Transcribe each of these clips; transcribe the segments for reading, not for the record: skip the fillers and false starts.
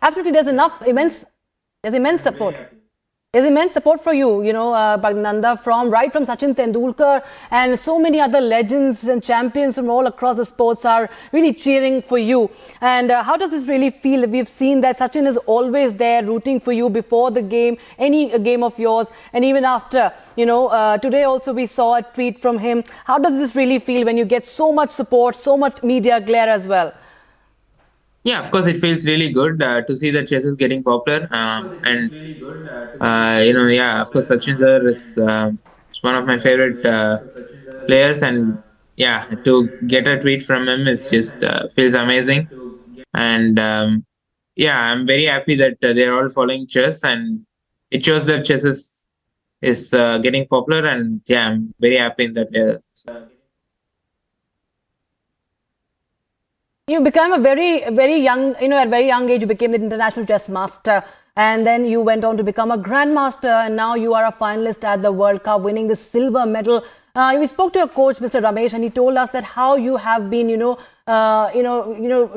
Absolutely, there's immense support. There's immense support for you, Praggnanandhaa, from Sachin Tendulkar and so many other legends and champions from all across the sports are really cheering for you. And how does this really feel? We've seen that Sachin is always there rooting for you before the game, any game of yours, and even after. Today also we saw a tweet from him. How does this really feel when you get so much support, so much media glare as well? Yeah, of course, it feels really good to see that chess is getting popular. Yeah, of course, Sachin sir is one of my favorite players, and yeah, to get a tweet from him is just feels amazing. And yeah, I'm very happy that they're all following chess, and it shows that chess is getting popular. And yeah, I'm very happy in that. You became a very young, at very young age, you became the international chess master. And then you went on to become a grandmaster. And now you are a finalist at the World Cup, winning the silver medal. We spoke to your coach, Mr. Ramesh, and he told us that how you have been,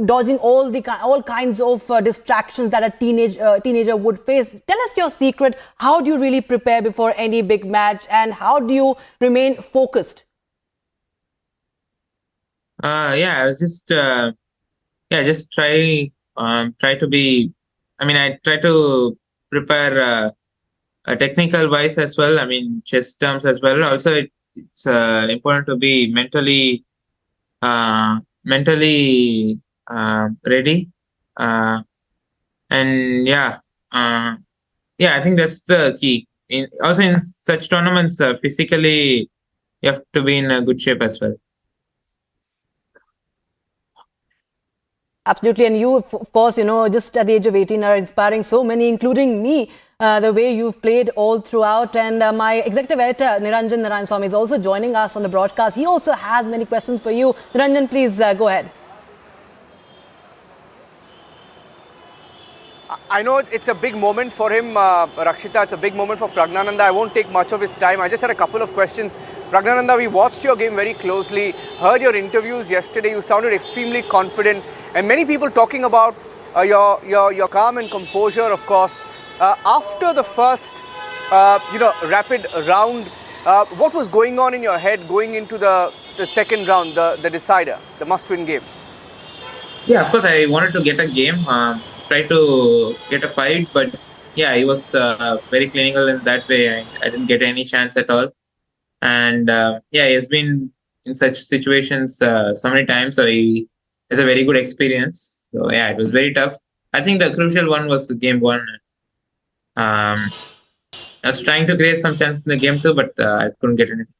dodging all kinds of distractions that a teenager would face. Tell us your secret. How do you really prepare before any big match, and how do you remain focused? Yeah, I was just try to be. I mean, I try to prepare technical wise as well. I mean, chess terms as well. Also, it's important to be mentally ready. And yeah, I think that's the key. Also in such tournaments, physically, you have to be in a good shape as well. Absolutely. And you, of course, just at the age of 18 are inspiring so many, including me, the way you've played all throughout. And my executive editor, Niranjan Narayanaswamy, is also joining us on the broadcast. He also has many questions for you. Niranjan, please go ahead. I know it's a big moment for him, Rakshita. It's a big moment for Praggnanandhaa. I won't take much of his time. I just had a couple of questions. Praggnanandhaa, we watched your game very closely, heard your interviews yesterday. You sounded extremely confident. And many people talking about your calm and composure, of course. After the first, rapid round, what was going on in your head going into the second round, the decider, the must-win game? Yeah, of course, I wanted to get a game. Try to get a fight, but yeah, he was very clinical in that way. I didn't get any chance at all, and yeah, he has been in such situations so many times, so he has a very good experience. So yeah, it was very tough. I think the crucial one was game one. I was trying to create some chances in the game two, but I couldn't get anything.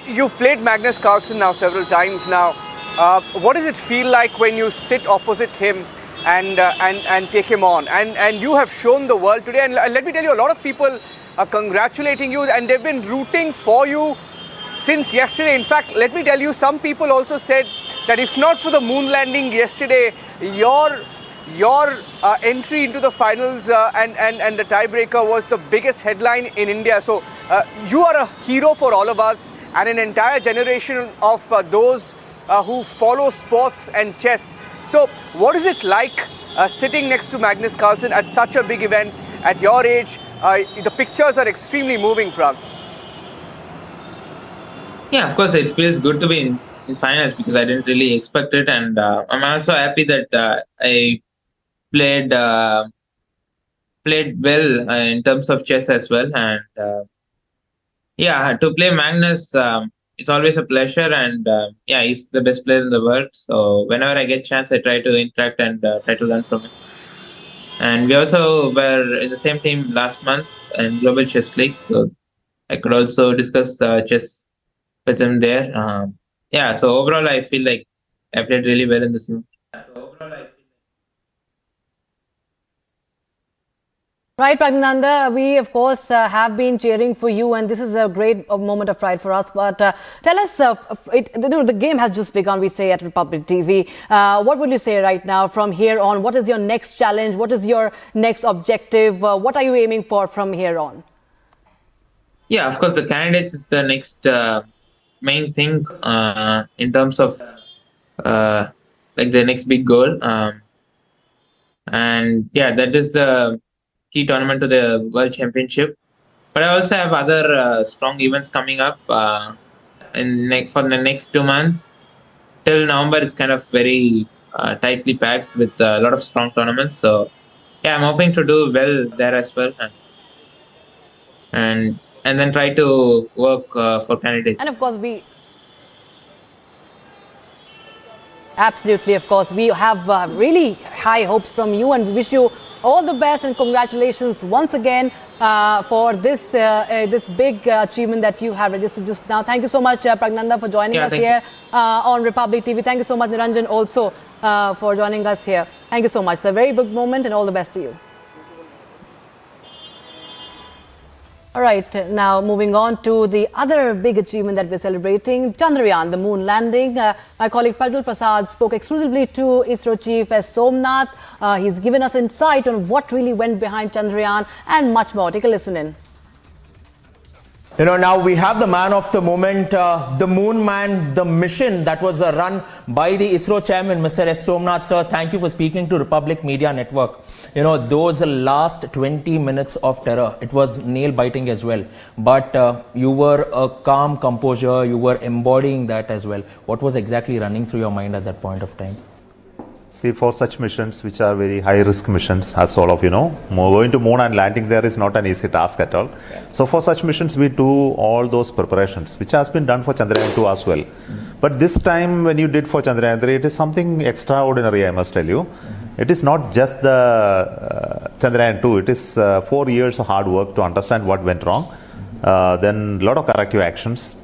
You've played Magnus Carlsen now several times now. What does it feel like when you sit opposite him and take him on? And you have shown the world today. And let me tell you, a lot of people are congratulating you, and they've been rooting for you since yesterday. In fact, let me tell you, some people also said that if not for the moon landing yesterday, your entry into the finals and the tiebreaker was the biggest headline in India. So you are a hero for all of us and an entire generation of those who follow sports and chess. So what is it like sitting next to Magnus Carlsen at such a big event at your age? The pictures are extremely moving, Prag. Yeah, of course, it feels good to be in finals because I didn't really expect it, and I'm also happy that I played well in terms of chess as well. And yeah, to play Magnus, it's always a pleasure, and yeah, he's the best player in the world. So whenever I get chance, I try to interact and try to learn from him. And we also were in the same team last month in Global Chess League, so I could also discuss chess with him there. Yeah, so overall, I feel like I played really well in this game. Right, Praggnanandhaa, we of course have been cheering for you, and this is a great moment of pride for us. But tell us, the game has just begun, we say at Republic TV. What would you say right now from here on? What is your next challenge? What is your next objective? What are you aiming for from here on? Yeah, of course, the candidates is the next main thing in terms of like the next big goal. And yeah, that is the key tournament to the World Championship. But I also have other strong events coming up for the next 2 months. Till November, it's kind of very tightly packed with a lot of strong tournaments. So yeah, I'm hoping to do well there as well, and then try to work for candidates. And of course, absolutely, of course, we have really high hopes from you, and we wish you all the best and congratulations once again for this big achievement that you have registered just now. Thank you so much, Praggnanandhaa, for joining us here on Republic TV. Thank you so much, Niranjan, also for joining us here. Thank you so much. It's a very big moment, and all the best to you. All right, now moving on to the other big achievement that we're celebrating, Chandrayaan, the moon landing. My colleague Prajwal Prasad spoke exclusively to ISRO Chief S. Somnath. He's given us insight on what really went behind Chandrayaan and much more. Take a listen in. You know, now we have the man of the moment, the moon man, the mission that was run by the ISRO chairman, Mr. S. Somnath. Sir, thank you for speaking to Republic Media Network. You know, those last 20 minutes of terror, it was nail-biting as well. But you were a calm composure, you were embodying that as well. What was exactly running through your mind at that point of time? See, for such missions, which are very high-risk missions, as all of you know, going to moon and landing there is not an easy task at all. Yeah. So for such missions, we do all those preparations, which has been done for Chandrayaan 2 as well. But this time, when you did for Chandrayaan 3, it is something extraordinary, I must tell you. It is not just the Chandrayaan 2, it is 4 years of hard work to understand what went wrong, then a lot of corrective actions,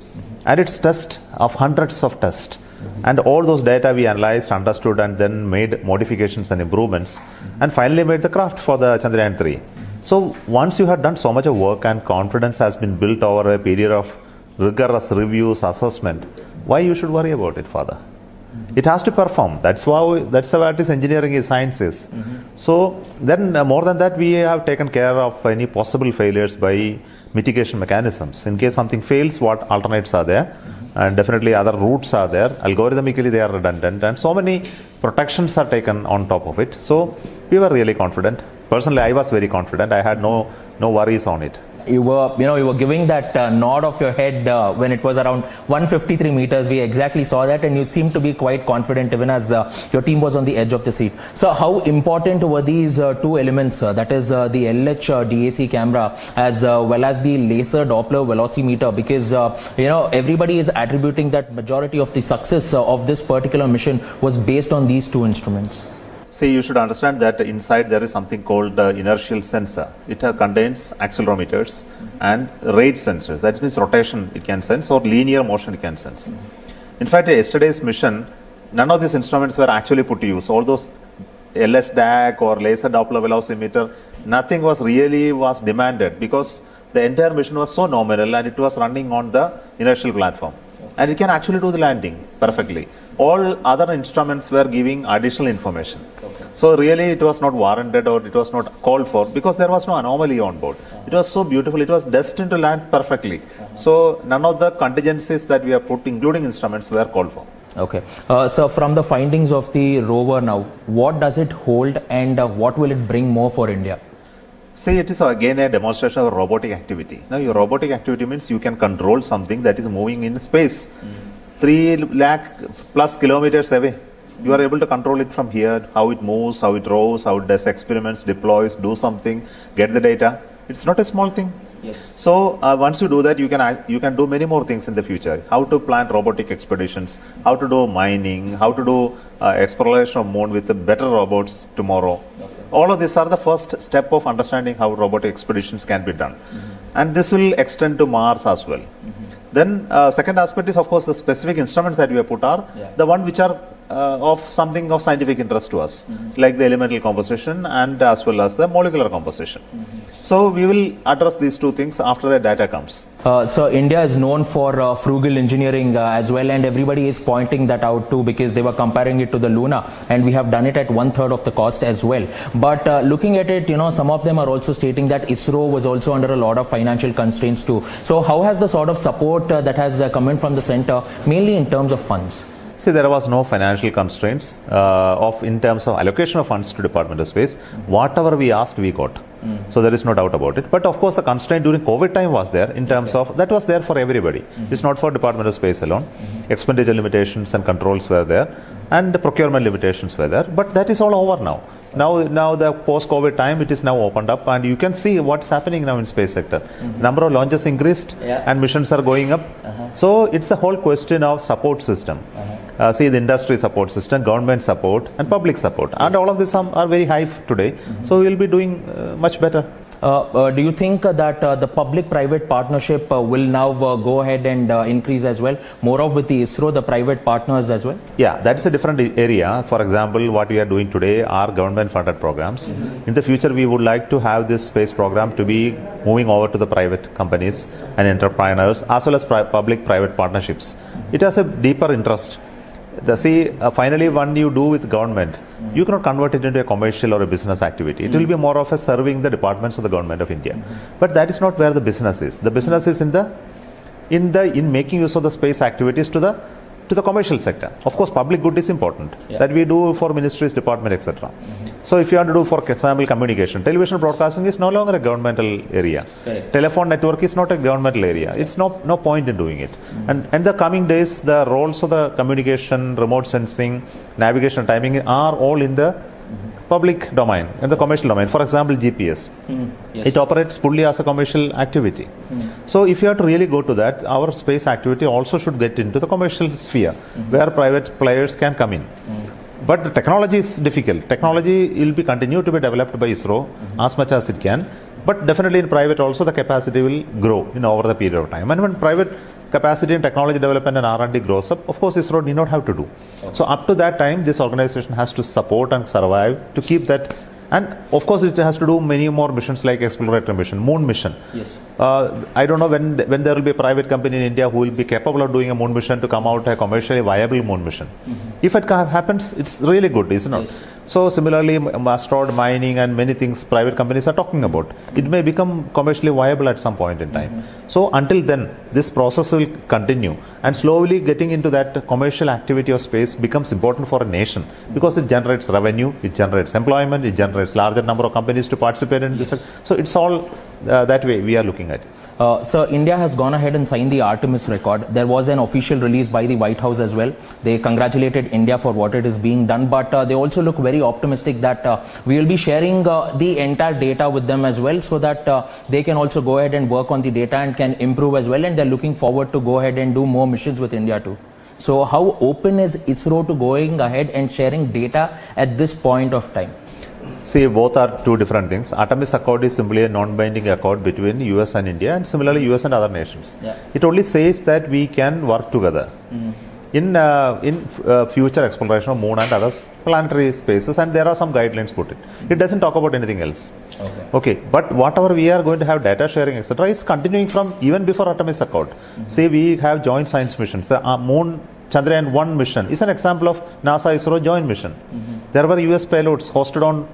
and it's test of hundreds of tests. And all those data we analyzed, understood, and then made modifications and improvements, and finally made the craft for the Chandrayaan 3. So once you have done so much of work and confidence has been built over a period of rigorous reviews, assessment, why you should worry about it further? It has to perform. That's how it is. Engineering is science is. So then more than that, we have taken care of any possible failures by mitigation mechanisms. In case something fails, what alternates are there? And definitely other routes are there. Algorithmically, they are redundant, and so many protections are taken on top of it. So we were really confident. Personally, I was very confident. I had no worries on it. You were giving that nod of your head when it was around 153 meters. We exactly saw that, and you seemed to be quite confident even as your team was on the edge of the seat. So how important were these two elements, that is the LH DAC camera as well as the laser Doppler velocimeter, because everybody is attributing that majority of the success of this particular mission was based on these two instruments? See, you should understand that inside there is something called inertial sensor. It contains accelerometers and rate sensors. That means rotation it can sense, or linear motion it can sense. In fact, yesterday's mission, none of these instruments were actually put to use. All those LS DAC or laser Doppler velocimeter, nothing was demanded, because the entire mission was so nominal and it was running on the inertial platform. And it can actually do the landing perfectly. All other instruments were giving additional information. Okay. So really it was not warranted, or it was not called for, because there was no anomaly on board. It was so beautiful, it was destined to land perfectly. So none of the contingencies that we have put, including instruments, were called for. Okay. So from the findings of the rover now, what does it hold, and what will it bring more for India? See, it is again a demonstration of robotic activity. Now, your robotic activity means you can control something that is moving in space. 3 lakh plus kilometers away. You are able to control it from here, how it moves, how it rows, how it does experiments, deploys, do something, get the data. It's not a small thing. Yes. So once you do that, you can do many more things in the future. How to plan robotic expeditions, how to do mining, how to do exploration of moon with better robots tomorrow. Okay. All of these are the first step of understanding how robotic expeditions can be done. And this will extend to Mars as well. Then second aspect is, of course, the specific instruments that we have put are the one which are of something of scientific interest to us, like the elemental composition and as well as the molecular composition. So we will address these two things after the data comes. So India is known for frugal engineering as well, and everybody is pointing that out too, because they were comparing it to the Luna, and we have done it at 1/3 of the cost as well. But looking at it, some of them are also stating that ISRO was also under a lot of financial constraints too. So how has the sort of support that has come in from the center, mainly in terms of funds? See, there was no financial constraints in terms of allocation of funds to Department of Space. Whatever we asked, we got. So there is no doubt about it. But of course, the constraint during COVID time was there in terms of, that was there for everybody. It's not for Department of Space alone. Expenditure limitations and controls were there, and the procurement limitations were there. But that is all over now. Now the post-COVID time, it is now opened up, and you can see what's happening now in space sector. Number of launches increased, and missions are going up. So it's a whole question of support system. See, the industry support system, government support, and public support, and all of these are very high today. So we will be doing much better. Do you think that the public-private partnership will now go ahead and increase as well, more of with the ISRO, the private partners as well? Yeah, that's a different area. For example, what we are doing today are government-funded programs. In the future, we would like to have this space program to be moving over to the private companies and entrepreneurs, as well as public-private partnerships. It has a deeper interest. Finally, when you do with government, you cannot convert it into a commercial or a business activity. It will be more of a serving the departments of the government of India. But that is not where the business is. The business is in making use of the space activities to the commercial sector. Of course, public good is important. That we do for ministries, department, etc. So if you want to do, for example, communication, television broadcasting is no longer a governmental area. Telephone network is not a governmental area. It's no point in doing it. And in the coming days, the roles of the communication, remote sensing, navigation, timing are all in the public domain, in the commercial domain. For example, GPS. It operates fully as a commercial activity. So if you have to really go to that, our space activity also should get into the commercial sphere, where private players can come in. But the technology is difficult. Technology will be continued to be developed by ISRO as much as it can. But definitely in private also, the capacity will grow over the period of time. And when private capacity and technology development and R&D grows up, of course, ISRO need not have to do. So up to that time, this organization has to support and survive to keep that. And of course, it has to do many more missions like exploratory mission, moon mission. I don't know when there will be a private company in India who will be capable of doing a moon mission to come out a commercially viable moon mission. If it happens, it's really good, isn't it? So similarly, asteroid mining and many things private companies are talking about. It may become commercially viable at some point in time. So until then, this process will continue, and slowly getting into that commercial activity of space becomes important for a nation, because it generates revenue, it generates employment, it generates larger number of companies to participate in this. So it's all that way we are looking at. So India has gone ahead and signed the Artemis record. There was an official release by the White House as well. They congratulated India for what it is being done, but they also look very optimistic that we will be sharing the entire data with them as well, so that they can also go ahead and work on the data and can improve as well, and they're looking forward to go ahead and do more missions with India too. So how open is ISRO to going ahead and sharing data at this point of time? See, both are two different things. Artemis Accord is simply a non-binding accord between US and India, and similarly US and other nations. It only says that we can work together in future exploration of moon and other planetary spaces, and there are some guidelines put in. It doesn't talk about anything else. Okay, but whatever we are going to have data sharing, etc., is continuing from even before Artemis Accord. See, we have joint science missions. The moon Chandrayaan 1 mission is an example of NASA-ISRO joint mission. There were US payloads hosted on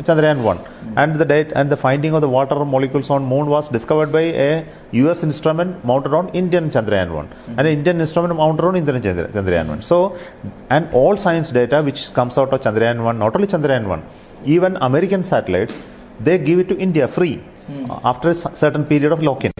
Chandrayaan 1, and the date and the finding of the water molecules on moon was discovered by a US instrument mounted on Indian Chandrayaan 1, and an Indian instrument mounted on Indian Chandrayaan 1. So, and all science data which comes out of Chandrayaan 1, not only Chandrayaan 1, even American satellites, they give it to India free after a certain period of lock-in.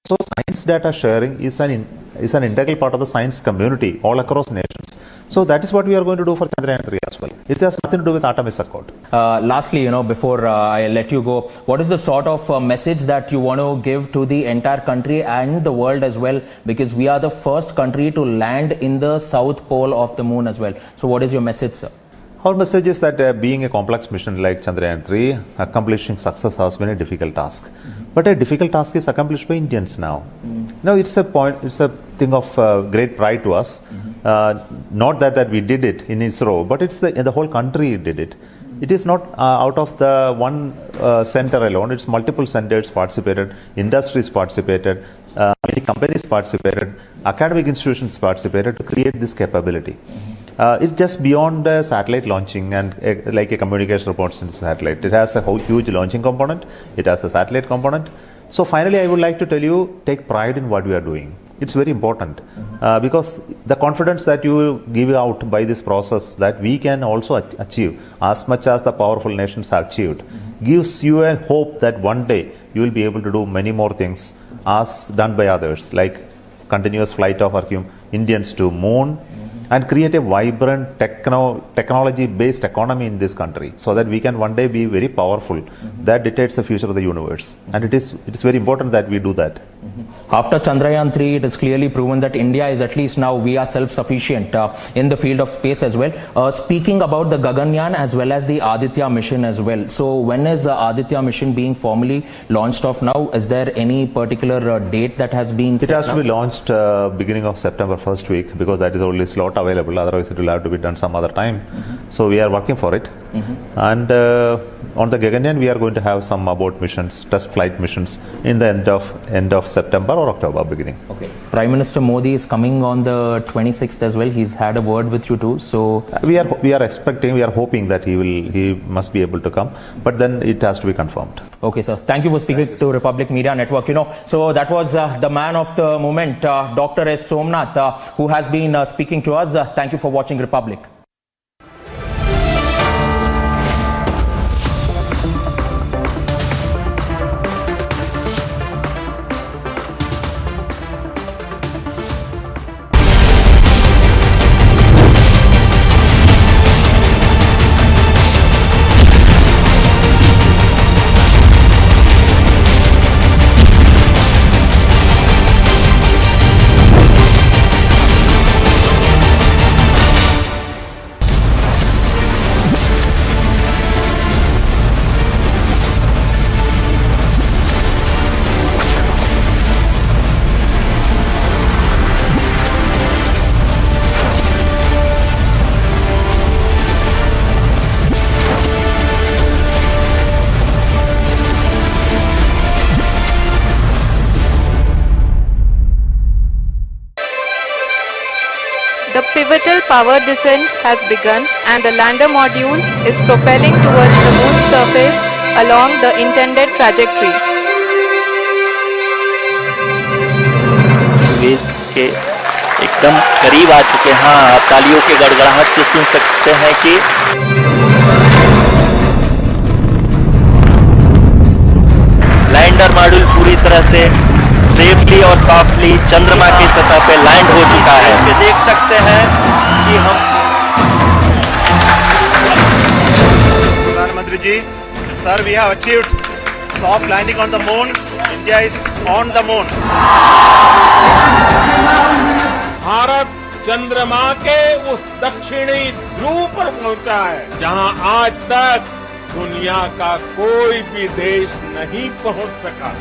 So science data sharing is an integral part of the science community all across nations. So that is what we are going to do for Chandrayaan 3 as well. It has nothing to do with Artemis Accord. Lastly, before I let you go, what is the sort of message that you want to give to the entire country and the world as well? Because we are the first country to land in the south pole of the moon as well. So what is your message, sir? Our message is that being a complex mission like Chandrayaan 3, accomplishing success has been a difficult task. But a difficult task is accomplished by Indians now. Now it's a thing of great pride to us. Not that we did it in ISRO, but it's the whole country did it. It is not out of the one center alone. It's multiple centers participated, industries participated, many companies participated, academic institutions participated to create this capability. It's just beyond satellite launching and like a communication reports in satellite. It has a huge launching component. It has a satellite component. So finally, I would like to tell you, take pride in what we are doing. It's very important because the confidence that you give out by this process that we can also achieve as much as the powerful nations have achieved gives you a hope that one day you will be able to do many more things as done by others, like continuous flight of our Indians to moon, and create a vibrant technology-based economy in this country so that we can one day be very powerful. That dictates the future of the universe. And it is very important that we do that. After Chandrayaan 3, it is clearly proven that India is at least now, we are self-sufficient in the field of space as well. Speaking about the Gaganyaan as well as the Aditya mission as well. So when is the Aditya mission being formally launched off now? Is there any particular date that has been set? It has to be launched beginning of September first week because that is the only slot available. Otherwise, it will have to be done some other time. So we are working for it. And on the Gaganyaan, we are going to have some abort missions, test flight missions in the end of September or October beginning. Okay. Prime Minister Modi is coming on the 26th as well. He's had a word with you too. So we are expecting, we are hoping that he must be able to come, but then it has to be confirmed. Okay, sir. Thank you for speaking to Republic Media Network. So that was the man of the moment, Dr. S. Somnath, who has been speaking to us. Thank you for watching Republic. The pivotal power descent has begun and the lander module is propelling towards the moon's surface along the intended trajectory. Base के एकदम करीब आ चुके हैं। हाँ, आप तालियों के गड़गड़ाहट से सुन सकते हैं कि लैंडर मॉड्यूल पूरी तरह से सेफली और सॉफ्टली चंद्रमा की सतह पे लैंड हो चुका है। ये देख सकते हैं कि हम प्रधानमंत्री जी, sir, we have achieved soft landing on the moon. India is on the moon. Bharat चंद्रमा के उस दक्षिणी ध्रुव पर पहुंचा है जहां आज तक दुनिया का कोई भी देश नहीं पहुंच सका।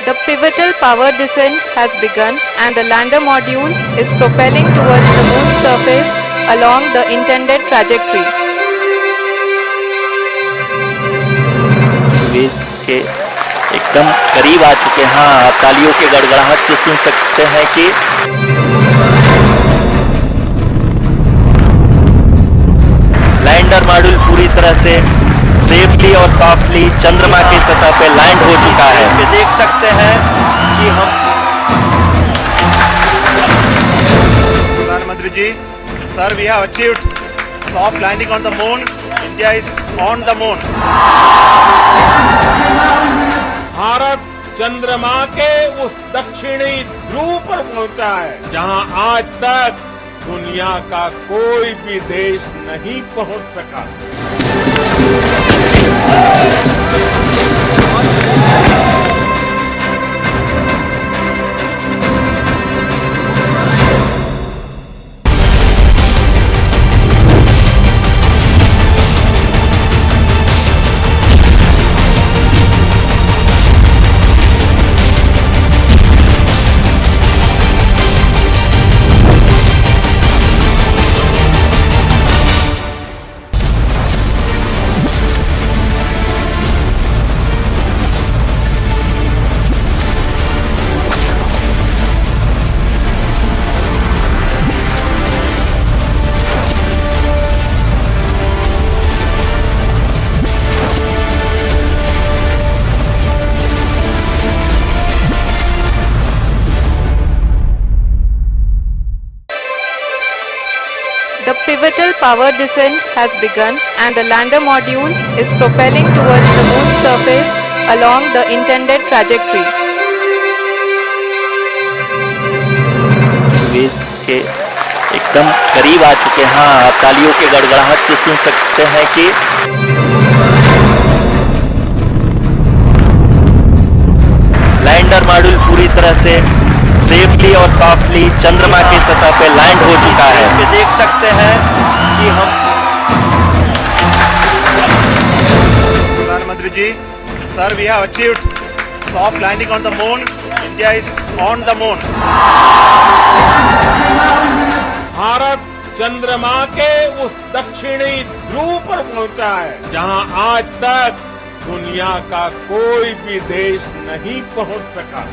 The pivotal power descent has begun and the lander module is propelling towards the moon's surface along the intended trajectory. Base के एकदम करीब आ चुके हैं। हाँ, आप तालियों के गड़गड़ाहट से सुन सकते हैं कि लैंडर मॉड्यूल पूरी तरह से सेफली और सॉफ्टली चंद्रमा की सतह पे लैंड हो चुका है। ये देख सकते हैं कि हम प्रधानमंत्री जी, sir, we have achieved soft landing on the moon. India is on the moon. Bharat चंद्रमा के उस दक्षिणी ध्रुव पर पहुंचा है जहां आज तक दुनिया का कोई भी देश नहीं पहुंच सका। The pivotal power descent has begun and the lander module is propelling towards the moon's surface along the intended trajectory. Base के एकदम करीब आ चुके हैं। हाँ, आप तालियों के गड़गड़ाहट से सुन सकते हैं कि लैंडर मॉड्यूल पूरी तरह से सेफली और सॉफ्टली चंद्रमा की सतह पे लैंड हो चुका है। ये देख सकते हैं कि हम प्रधानमंत्री जी, sir, we have achieved soft landing on the moon. India is on the moon. Bharat चंद्रमा के उस दक्षिणी ध्रुव पर पहुंचा है जहां आज तक दुनिया का कोई भी देश नहीं पहुंच सका।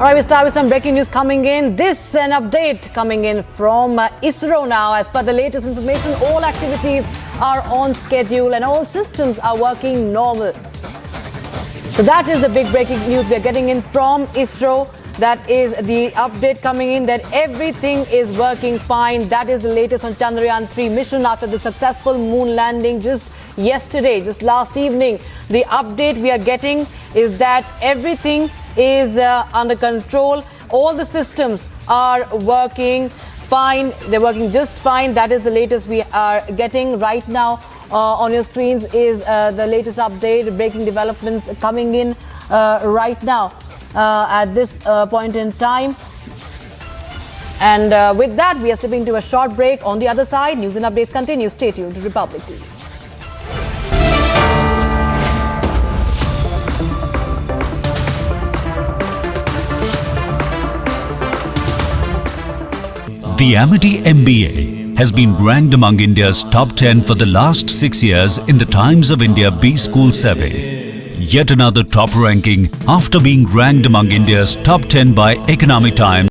All right, we start with some breaking news coming in. This an update coming in from ISRO now. As per the latest information, all activities are on schedule and all systems are working normal. So that is the big breaking news we are getting in from ISRO. That is the update coming in that everything is working fine. That is the latest on Chandrayaan 3 mission after the successful moon landing just yesterday, just last evening. The update we are getting is that everything is under control. All the systems are working fine. They're working just fine. That is the latest we are getting right now. On your screens is the latest update, breaking developments coming in right now at this point in time. And with that, we are slipping to a short break. On the other side, news and updates continue. Stay tuned to Republic TV. The Amity MBA has been ranked among India's top 10 for the last 6 years in the Times of India B-School survey. Yet another top ranking after being ranked among India's top 10 by Economic Times.